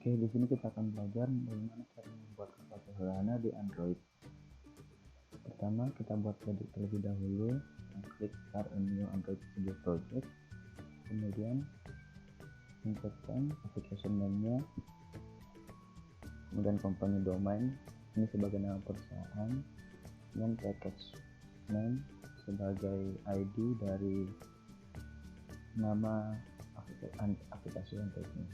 Oke, di sini kita akan belajar bagaimana cara membuat kapal sederhana di Android. Pertama, kita buat project terlebih dahulu, klik Start a New Android Studio Project. Kemudian inputkan application name-nya, kemudian company domain, ini sebagai nama perusahaan, dan package name sebagai ID dari nama aplikasi Android-nya.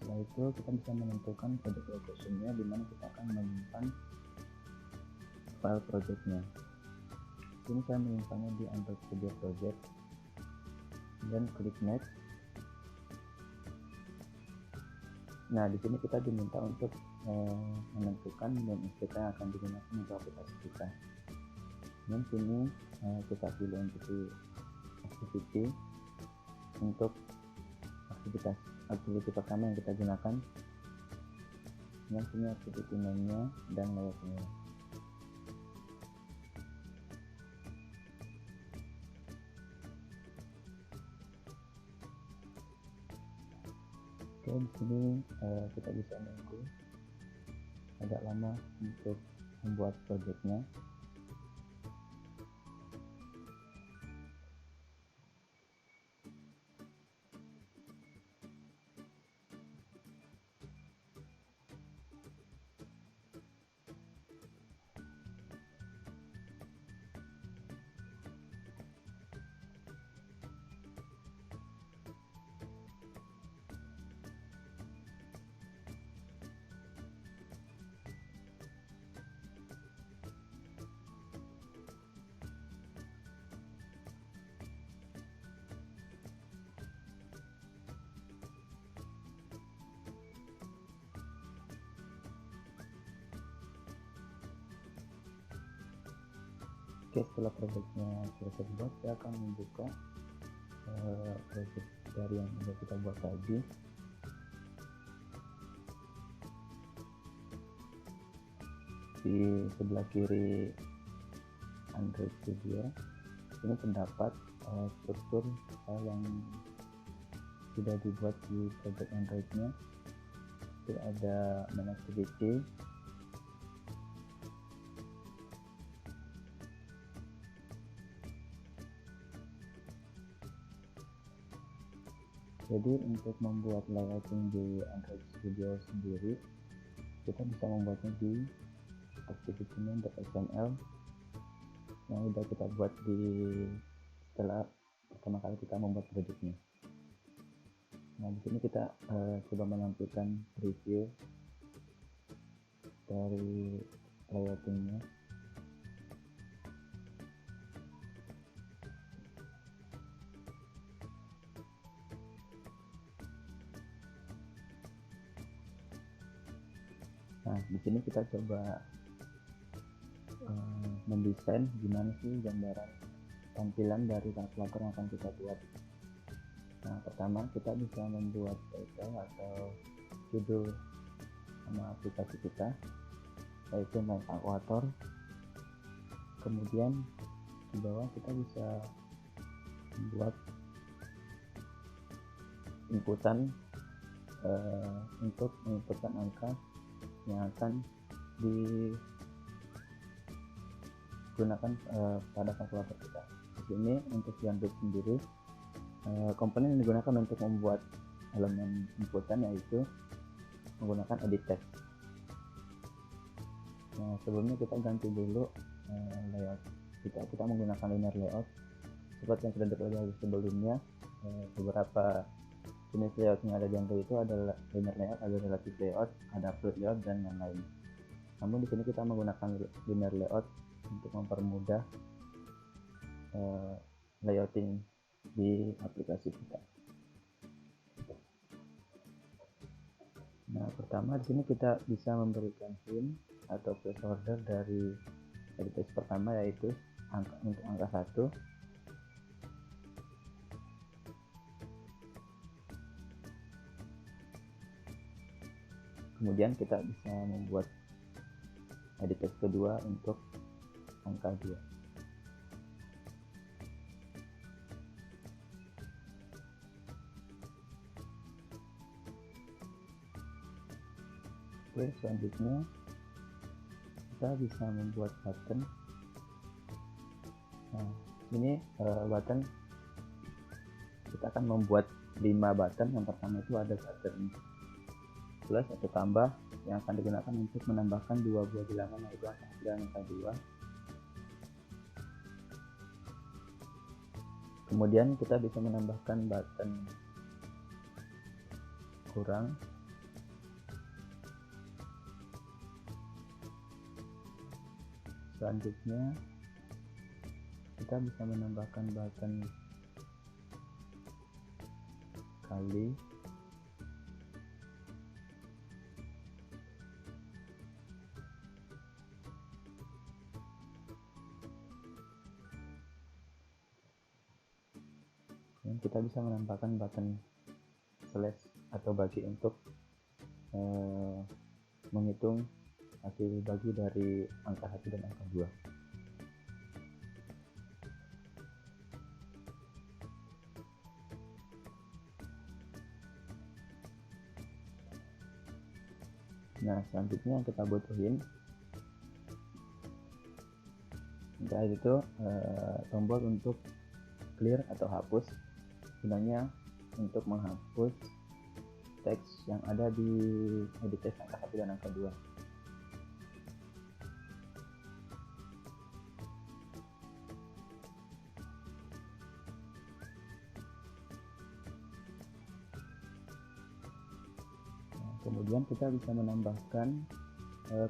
Setelah itu kita bisa menentukan project location-nya, di mana kita akan menyimpan file project-nya. Ini saya menyimpannya di Android Studio Project, dan klik next. Nah, di sini kita diminta untuk menentukan name SDK yang akan digunakan untuk aplikasi kita. Dan sini kita pilih entity activity untuk aktiviti pertama yang kita gunakan. Yang sini activity name-nya dan layout-nya. Oke, di sini kita bisa menunggu agak lama untuk membuat projectnya. Oke, setelah projectnya selesai dibuat, saya akan membuka project dari yang sudah kita buat tadi. Di sebelah kiri Android Studio ini terdapat struktur file yang sudah dibuat di project Android-nya. Itu ada main activity, jadi untuk membuat layouting di Android Studio sendiri, kita bisa membuatnya di activity name.xml yang sudah kita buat setelah pertama kali kita membuat projectnya. Nah, di sini kita coba menampilkan preview dari layoutingnya. Nah, di sini kita coba mendesain gimana sih gambaran tampilan dari kalkulator yang akan kita buat. Nah, pertama kita bisa membuat title atau judul nama aplikasi kita, yaitu My Calculator. Kemudian di bawah kita bisa membuat inputan untuk menginputkan angka yang akan digunakan pada kalkulator kita. Di sini untuk di Android sendiri, komponen yang digunakan untuk membuat elemen inputan yaitu menggunakan edit text. Nah, sebelumnya kita ganti dulu layout kita menggunakan linear layout seperti yang sudah dipelajari sebelumnya. Beberapa jenis layout yang ada di Android itu adalah linear layout, ada relative layout, ada fluid layout, dan yang lain. Namun di sini kita menggunakan linear layout untuk mempermudah layouting di aplikasi kita. Nah, pertama di sini kita bisa memberikan hint atau placeholder dari edit text pertama, yaitu untuk angka 1. Kemudian kita bisa membuat edit text kedua untuk angka 2. Oke, selanjutnya kita bisa membuat button. Nah, ini button kita akan membuat 5 button. Yang pertama itu ada button plus atau tambah yang akan digunakan untuk menambahkan 2 buah bilangan, yaitu angka 1 dan angka 2. Kemudian kita bisa menambahkan button kurang. Selanjutnya kita bisa menambahkan button kali. Dan kita bisa menambahkan button slash atau bagi untuk menghitung hasil bagi dari angka 1 dan angka 2. Nah, selanjutnya yang kita butuhin terakhir itu tombol untuk clear atau hapus, gunanya untuk menghapus teks yang ada di edit text angka 1 dan angka 2. Kemudian kita bisa menambahkan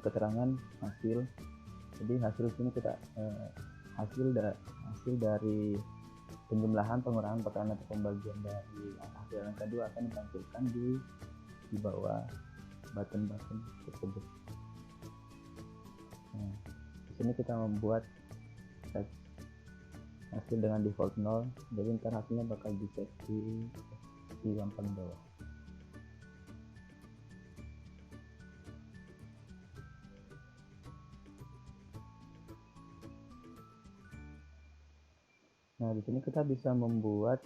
keterangan hasil. Jadi hasil sini kita hasil dari penjumlahan, pengurangan, perkalian atau pembagian dari hasil yang kedua akan ditampilkan di bawah button-button tersebut. Nah, di sini kita membuat teks hasil dengan default 0, jadi ntar hasilnya bakal di-set di yang paling bawah. Nah, di sini kita bisa membuat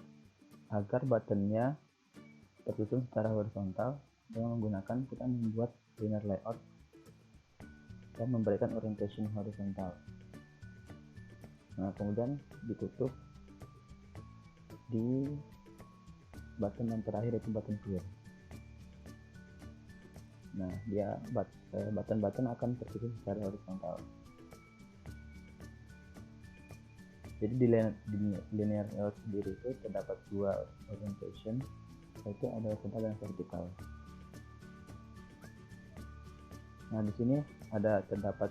agar buttonnya tersusun secara horizontal dengan menggunakan kita membuat linear layout dan memberikan orientation horizontal. Nah, kemudian ditutup di button yang terakhir, yaitu button clear. Nah, dia button-button akan tersusun secara horizontal. Jadi di linear layout sendiri itu terdapat 2 orientation, yaitu ada horizontal dan vertikal. Nah, di sini terdapat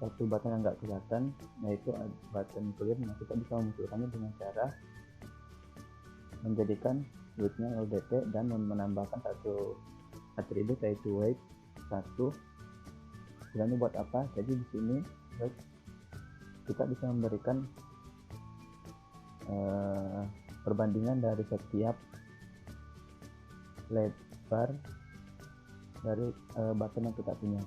satu button yang nggak kelihatan, yaitu button clear. Nah, kita bisa memunculkannya dengan cara menjadikan width-nya LDP dan menambahkan satu atribut, yaitu weight 1. Gunanya buat apa? Jadi di sini weight kita bisa memberikan perbandingan dari setiap lebar dari button yang kita punya.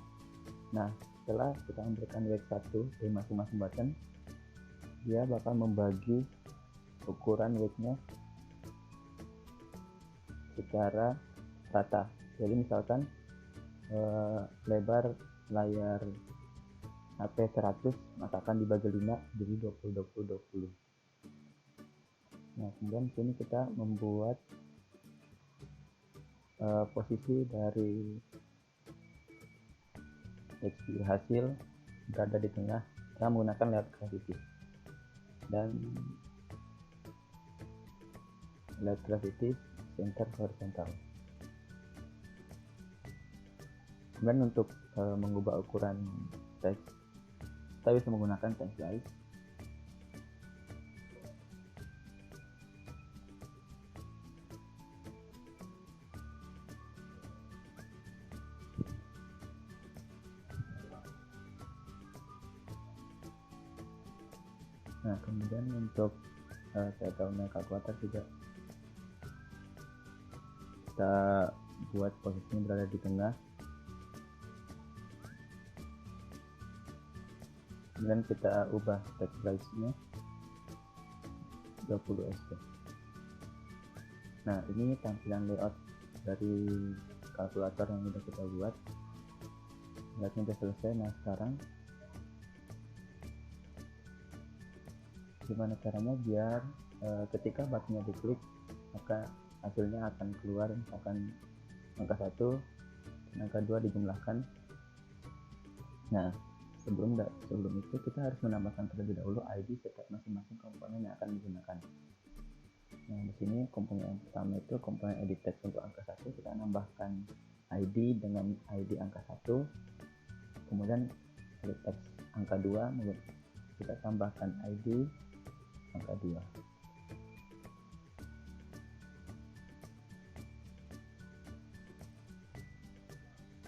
Nah, setelah kita memberikan weight 1 dari masing-masing button, dia bakal membagi ukuran weight-nya secara rata. Jadi misalkan lebar layar HP 100, maka akan dibagi 5 jadi 20. Nah, kemudian di sini kita membuat posisi dari tekstur hasil berada di tengah kita menggunakan layout gravity, dan layout gravity center horizontal. Kemudian untuk mengubah ukuran teks, kita bisa menggunakan text size. Nah, kemudian untuk settle kalkulator juga kita buat posisinya berada di tengah. Kemudian kita ubah text size-nya 20 SB. Nah, ini tampilan layout dari kalkulator yang sudah kita buat. Lihatnya udah selesai. Nah sekarang gimana caranya biar ketika buttonnya diklik maka hasilnya akan keluar, misalkan angka 1 dan angka 2 dijumlahkan. Nah sebelum itu kita harus menambahkan terlebih dahulu ID setiap masing-masing komponen yang akan digunakan. Nah di sini komponen yang pertama itu komponen edit text. Untuk angka 1 kita nambahkan ID dengan ID angka 1, kemudian edit text angka 2 kita tambahkan ID angka 2.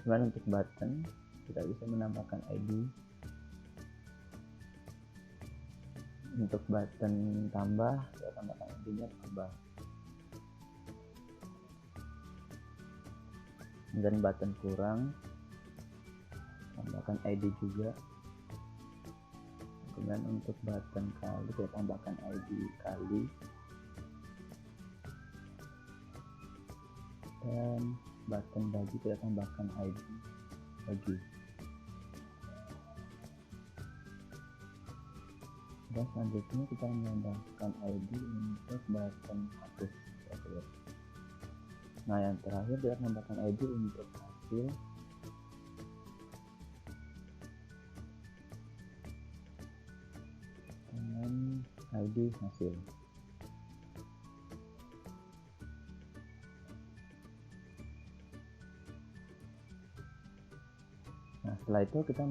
Kemudian untuk button kita bisa menambahkan ID. Untuk button tambah kita tambahkan ID nya tambah. Dan button kurang tambahkan ID juga. Kemudian untuk button kali kita tambahkan ID kali, dan button bagi kita tambahkan ID bagi. Dan selanjutnya kita menambahkan ID untuk button hapus password. Nah yang terakhir kita menambahkan ID untuk hasil dengan ID hasil. Nah setelah itu kita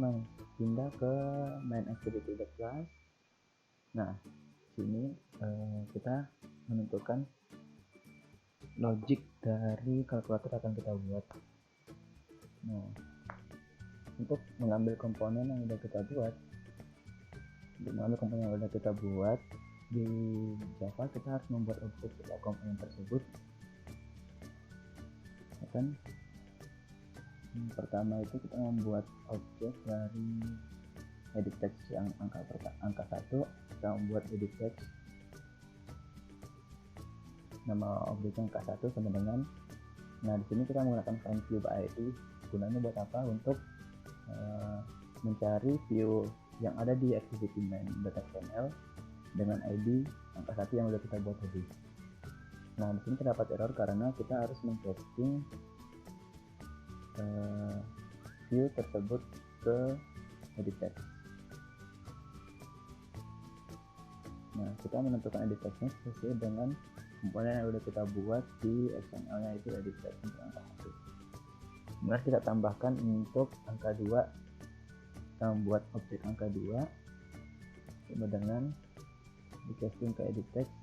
pindah ke main activity class. Nah sini kita menentukan logic dari kalkulator akan kita buat. Nah untuk mengambil komponen yang sudah kita buat, di Java kita harus membuat objek setiap komponen tersebut. Kan pertama itu kita membuat objek dari edit text yang angka 1, kita membuat edit text, nama objeknya angka 1 sama dengan. Nah di sini kita menggunakan find view by ID. Gunanya buat apa? Untuk mencari view yang ada di activity main.xml dengan ID angka 1 yang sudah kita buat tadi. Nah di sini terdapat error karena kita harus men-casting view tersebut ke edit text. Nah kita menentukan edit textnya sesuai dengan komponen yang sudah kita buat di XML nya, itu edit text untuk angka 1. Kemudian kita tambahkan untuk angka 2, kita membuat objek angka 2 sama dengan di casting ke edit text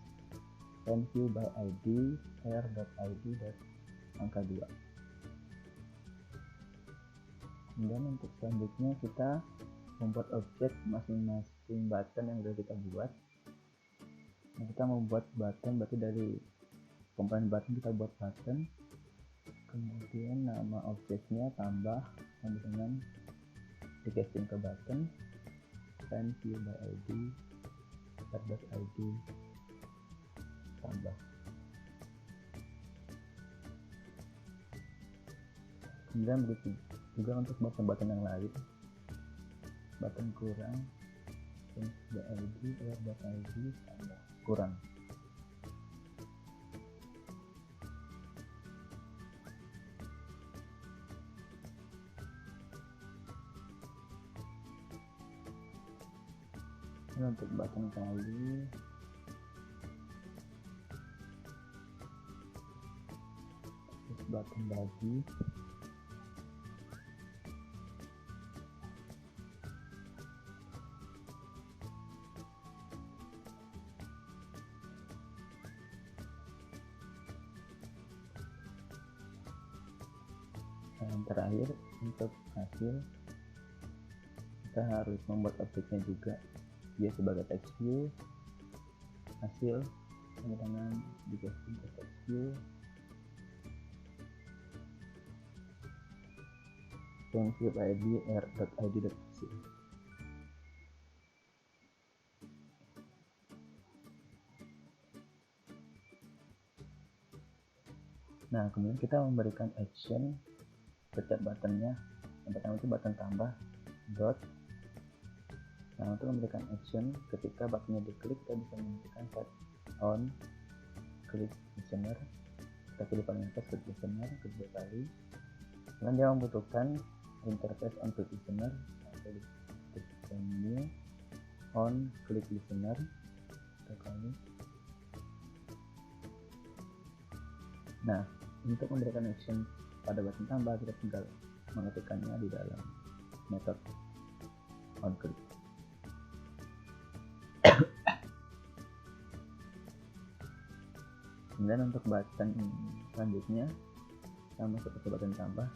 find view by ID air.id angka 2. Kemudian untuk selanjutnya kita membuat objek masing-masing button yang sudah kita buat. Nah, kita membuat button, berarti dari komponen button kita buat button, kemudian nama objeknya tambah sama dengan di casting ke button find view by ID air.id tambah. Kemudian begitu juga untuk button-button yang lain, button kurang by ID air.id tambah kurang. Ini untuk button kali, terus button bagi, yang terakhir untuk hasil kita harus membuat objeknya juga, dia sebagai text view hasil sama dengan di casting ke text view find view by ID air.id.hasil. Nah kemudian kita memberikan action setiap buttonnya. Yang pertama itu button tambah dot. Nah, untuk memberikan action, ketika buttonnya diklik, kita bisa menentukan set on click listener. Kita pilih paling atas click listener kedua kali. Dan dia membutuhkan interface on click listener. Kita diklik new on click listener kedua kali. Nah, untuk memberikan action pada button tambah, kita tinggal mengetikkannya di dalam method on click. Kemudian untuk button selanjutnya sama seperti button tambah.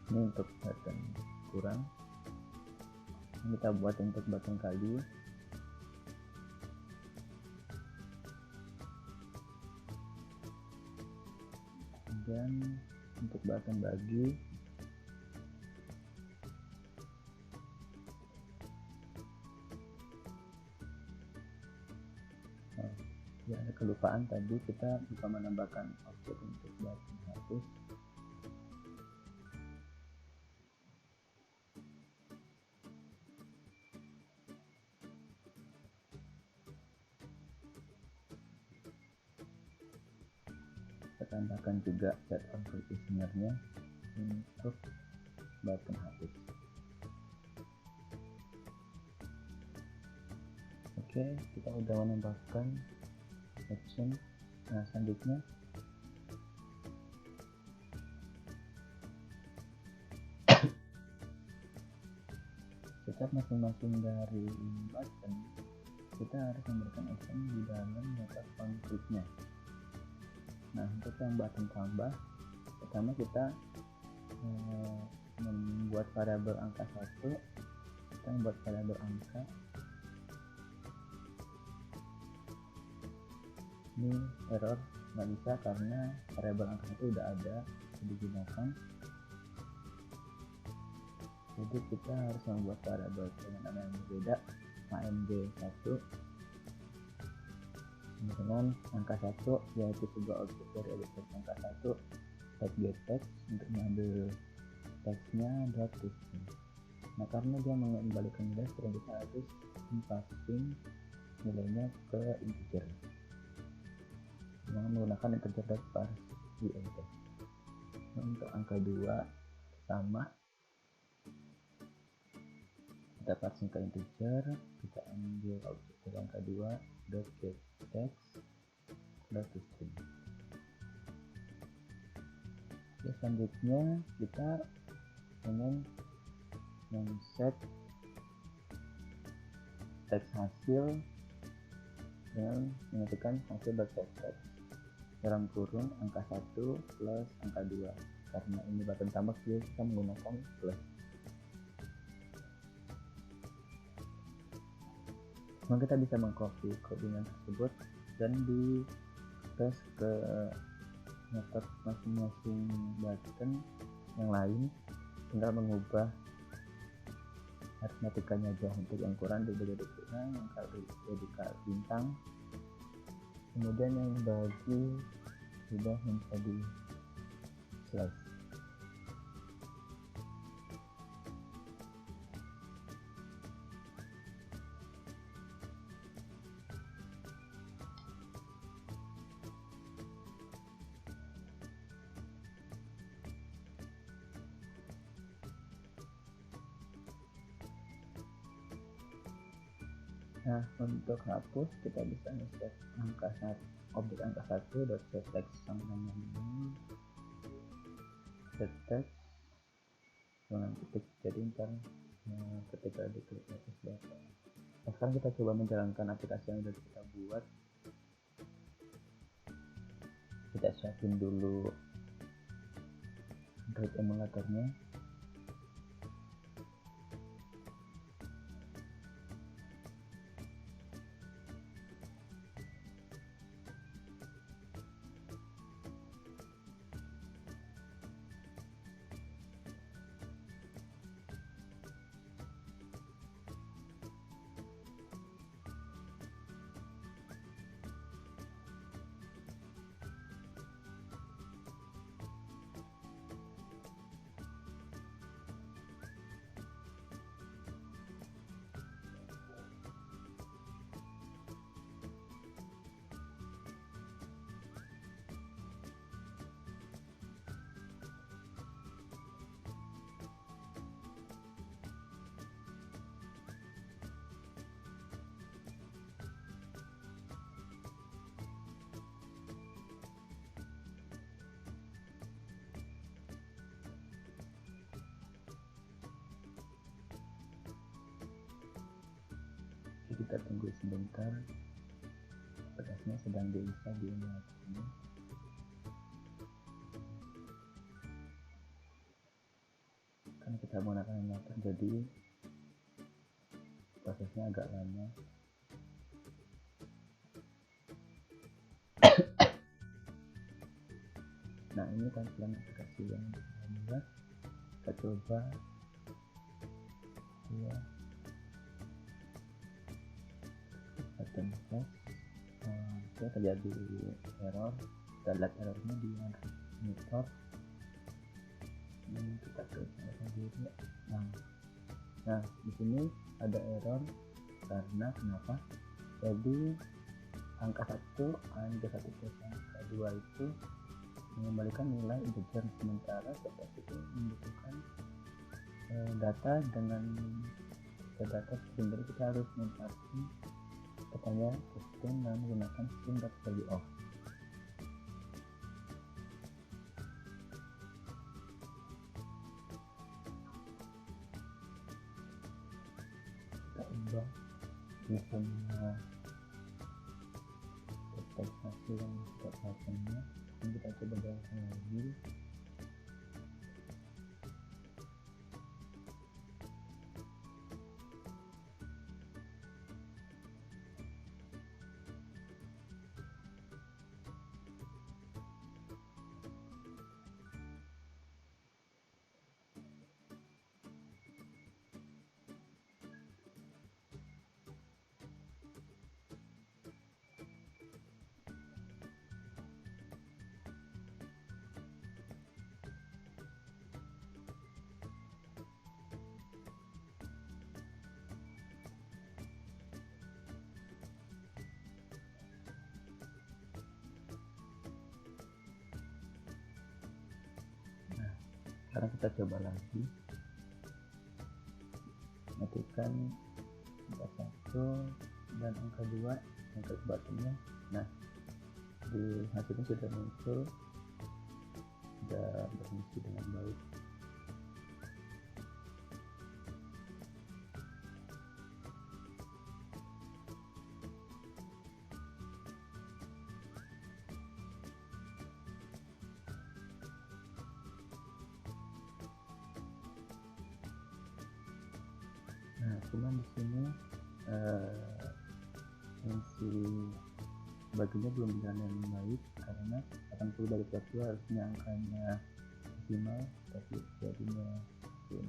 Ini untuk button kurang. Ini kita buat untuk button kali. Dan untuk button bagi, ya ada kelupaan tadi, kita bisa menambahkan objek untuk button hapus. Kita tambahkan juga set on click listener-nya untuk button hapus. Oke, kita udah menambahkan action. Nah, selanjutnya setiap masing-masing dari button kita harus memberikan action di dalam method on click-nya. Nah, untuk yang button tambah, pertama kita membuat variabel angka 1. Kita membuat variabel angka. Ini error, nggak bisa karena variabel angka itu udah ada digunakan. Jadi kita harus membuat variabel dengan nama yang berbeda, amd1 dengan angka 1, yaitu sebuah objek dari objek angka 1 type getText untuk mengambil teksnya .string. Nah, karena dia mengembalikan nilai string, kita harus passing nilainya ke integer dengan menggunakan integer .parseInt. Nah, untuk angka 2 sama, kita parsing ke integer, kita ambil objek dari angka 2 .getText.string. Oke, selanjutnya kita ingin men-set teks hasil dengan mengetikkan hasil.setText dalam kurung angka 1 plus angka 2. Karena ini button tambah, kita menggunakan plus. Nah, kita bisa mengcopy codingan tersebut dan di paste ke method masing-masing button yang lain, tinggal mengubah aritmetikanya aja. Untuk yang kurang jadi kurang, yang kali jadi bintang, kemudian yang bagi sudah menjadi slash. Nah, untuk hapus kita bisa nge-set angka 1, objek angka 1 .setText sama namanya setText dengan ketik, jadi ntar ketika diklik atas data. Nah, sekarang kita coba menjalankan aplikasi yang sudah kita buat. Kita siapin dulu Android emulatornya. kita tunggu sebentar, bekasnya sedang diisa di emulator ini. Kan kita menggunakan emulator, jadi prosesnya agak lama. Nah, ini tampilan aplikasi yang kedua. Kita coba ya, kita tembus. Oke, terjadi error. Kita lihat errornya di monitor. Ini kita coba sendiri. Nah, di sini ada error karena kenapa? Jadi angka 1 angka 1 plus angka 2 itu mengembalikan nilai integer, sementara seperti itu membutuhkan data dengan data string. Jadi kita harus mencari katanya string dan menggunakan string.value of. Kita ubah di semua ekspektasi yang kita pasangnya. Ini kita coba jalankan lagi. Sekarang kita coba lagi, matikan angka 1 dan angka 2 yang ke batunya. Nah, di hasilnya sudah muncul, sudah berfungsi dengan baik. Nah, cuman di sini fungsi baginya belum berjalan dengan baik karena 80 dari 42 harusnya angkanya desimal, tapi jadinya 6.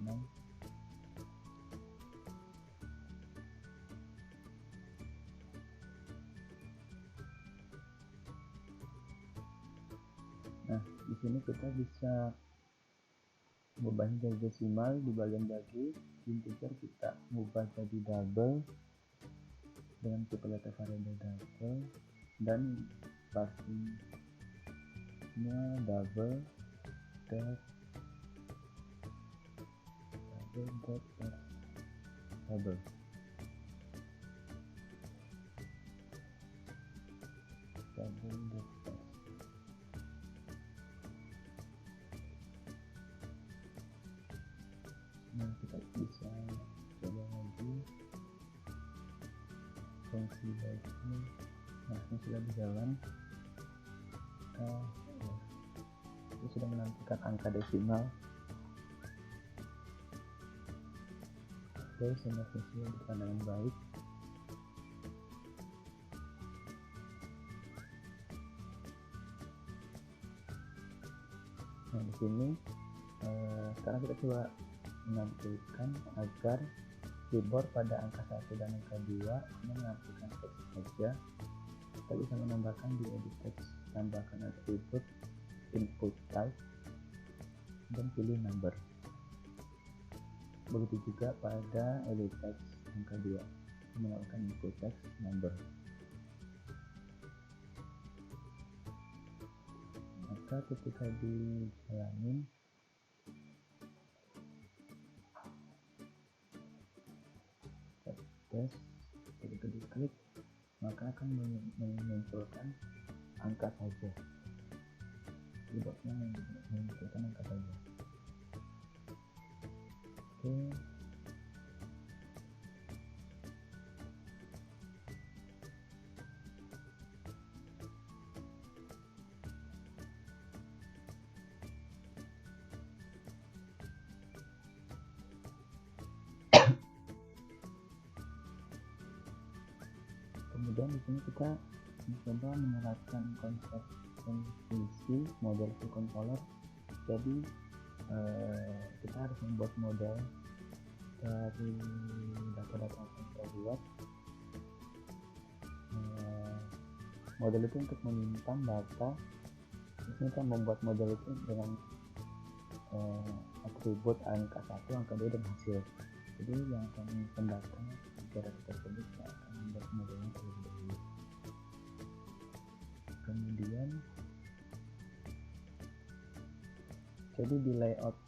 Nah, di sini kita bisa mengubah dari desimal di bagian bagi, integer kita mengubah jadi double dengan tipe data variabel double, dan pastinya double dot double. Nah, kita bisa coba lagi fungsi baiknya. Nah, ini sudah berjalan. Itu sudah menantikan angka desimal. Oke, semua fungsinya berjalan dengan baik. Nah, di sini sekarang kita coba menampilkan agar keyboard pada angka 1 dan angka 2 hanya menampilkan teks saja. Kita bisa menambahkan di edit text, tambahkan atribut input type dan pilih number. Begitu juga pada edit text angka 2, menambahkan input text number. Maka ketika dijalanin, ketika diklik maka akan memunculkan angka saja, keyboardnya memunculkan angka saja. Oke, kemudian di sini kita mencoba menerapkan konsep fungsi model view controller. Jadi kita harus membuat model dari data-data yang kita buat. Model itu untuk menyimpan data. Di sini kita membuat model itu dengan atribut angka 1, angka 2, dan hasil. Jadi yang akan menyimpan data dari tersebut kita akan membuat modelnya terlebih dahulu. Kemudian jadi di layout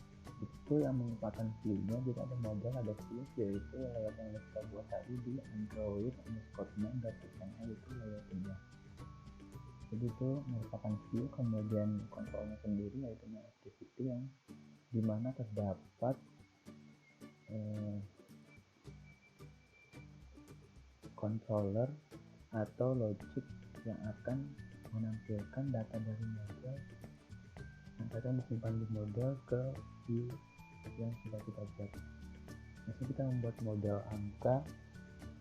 itu yang merupakan view-nya, jadi ada model, ada view, yaitu layout yang kita buat tadi di android_main.xml, itu layoutnya. Jadi itu merupakan view, kemudian kontrolnya sendiri yaitu activity, yang dimana terdapat controller atau logic yang akan menampilkan data dari model yang akan disimpan di model ke view yang sudah kita buat. Misalnya kita membuat model angka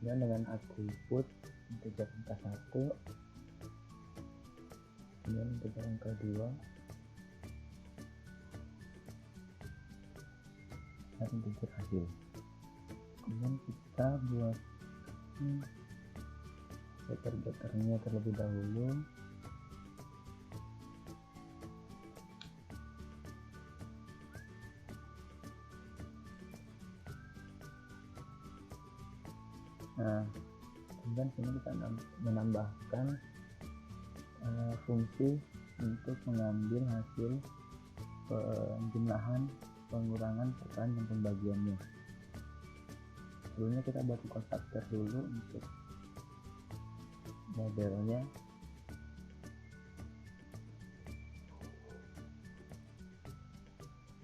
dan dengan atribut integer angka 1, kemudian integer angka 2, dan integer hasil. Kemudian kita buat getter-getternya terlebih dahulu. Nah, kemudian sini kita menambahkan fungsi untuk mengambil hasil penjumlahan, pengurangan, perkalian, dan pembagiannya. Sebelumnya kita buat konstruktor dulu untuk modelnya.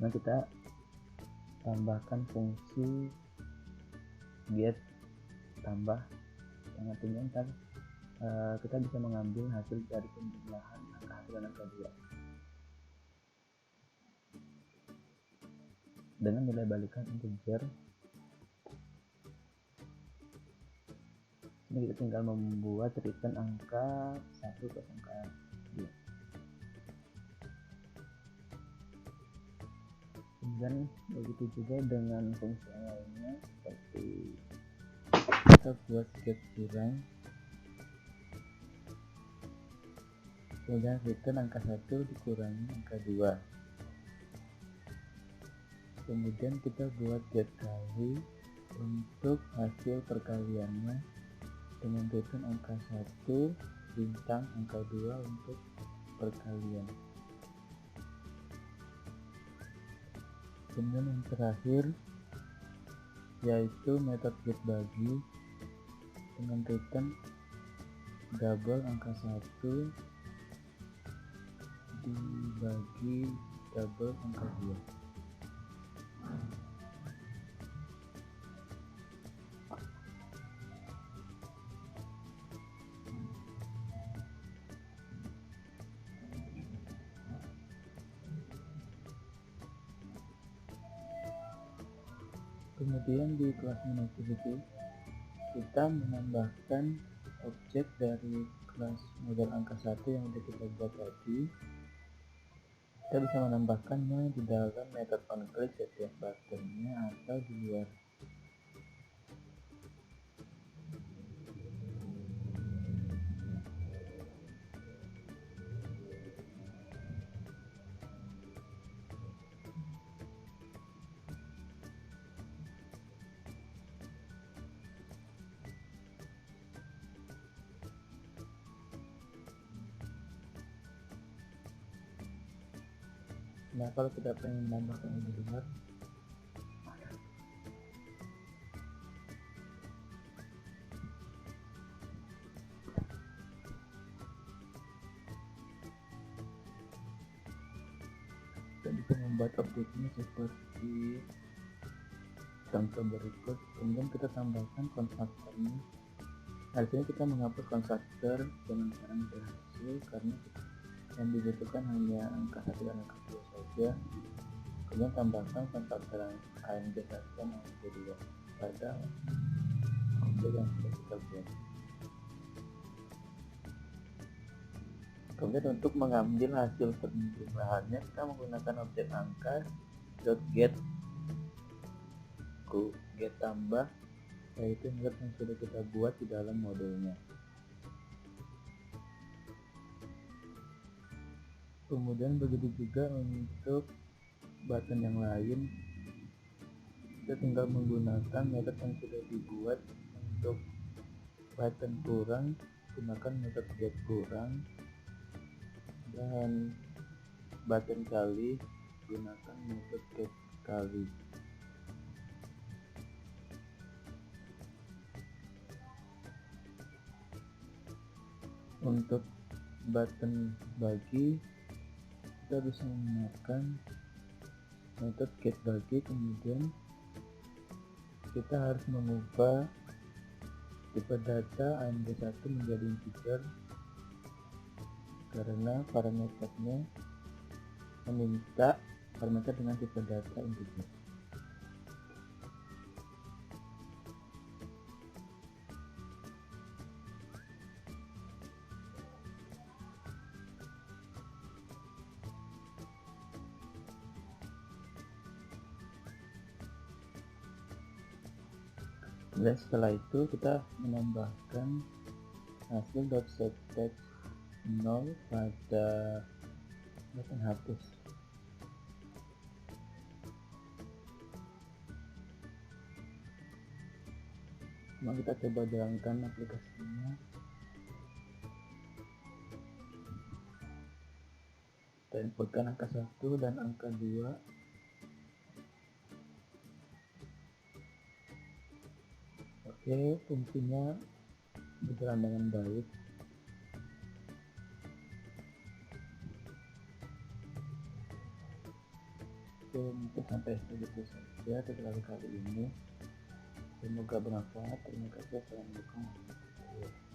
Nah, kita tambahkan fungsi get tambah, yang artinya ntar kita bisa mengambil hasil dari penjumlahan angka 1 dan angka 2 dengan nilai balikan integer. Ini kita tinggal membuat return angka 1 ke angka 2. Kemudian begitu juga dengan fungsi yang lainnya, seperti kita buat get kurang, kemudian return angka 1 dikurangi angka 2. Kemudian kita buat get kali untuk hasil perkaliannya dengan return angka 1 bintang angka 2 untuk perkalian. Kemudian yang terakhir yaitu metode get bagi dengan return double angka 1 dibagi double angka 2. Kemudian di kelas activity kita menambahkan objek dari kelas model angka 1 yang sudah kita buat tadi. Kita bisa menambahkannya di dalam metode onClick setiap buttonnya atau di luar. Nah, kalau kita pengen menambahkan di luar, kita bisa membuat objeknya seperti contoh berikut. Kemudian kita tambahkan konstruktornya. Nah, di sini kita menghapus konstruktor dengan cara berhasil karena yang dibutuhkan hanya angka 1 dan angka 2 saja. Kemudian tambahkan konstruktor ANG 1 dan ANG 2 pada objek yang sudah kita buat. Kemudian untuk mengambil hasil penjumlahannya kita menggunakan objek angka .get get tambah, yaitu method yang sudah kita buat di dalam modulnya. Kemudian begitu juga untuk button yang lain, kita tinggal menggunakan metode yang sudah dibuat. Untuk button kurang gunakan metode get kurang, dan button kali gunakan metode get kali. Untuk button bagi kita bisa menggunakan metode get bagi, kemudian kita harus mengubah tipe data AMD1 menjadi integer karena parameternya meminta parameter dengan tipe data integer. Dan setelah itu kita menambahkan hasil .setText 0 pada button hapus. Nah, kita coba jalankan aplikasinya. Kita inputkan angka 1 dan angka 2. Oke, fungsinya berjalan dengan baik. Oke, mungkin sampai segitu saja tutorial kali ini. Semoga bermanfaat. Terima kasih. Assalamualaikum warahmatullahi wabarakatuh.